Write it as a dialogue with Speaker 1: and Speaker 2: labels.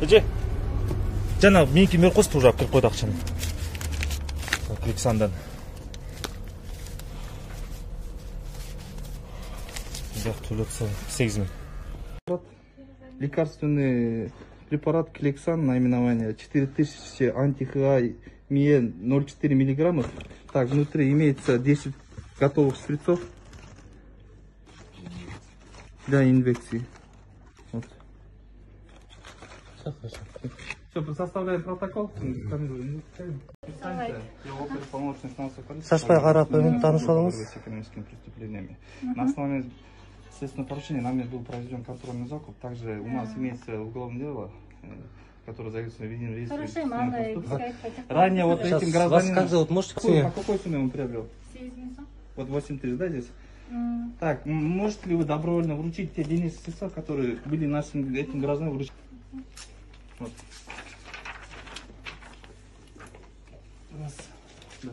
Speaker 1: Эже. Жана меники меркос уже кирип койду акчаны. Кликсандан. Бак төлөтсө 8 000.
Speaker 2: Лекарственный препарат Клексан, наименование 4000 антихай МИЭ 0,4 миллиграммов. Так, внутри имеется 10 готовых шприцов для инъекции. Вот. Все, составляем протокол.
Speaker 3: Сашпай карап, танышалыңыз.
Speaker 2: Экономическими преступлениями. На основании следственного поручения нами был проведен контрольный закуп. Также у нас имеется уголовное дело, которое заведется в едином реестре. Ранее вот этим гражданином...
Speaker 3: Вас как зовут? Можете
Speaker 2: По какой сумме он приобрел? Вот 8 тысяч, да, здесь? Так, можете ли вы добровольно вручить те денежные средства, которые были нашим этим гражданам вручены? Вот. Раз. Да.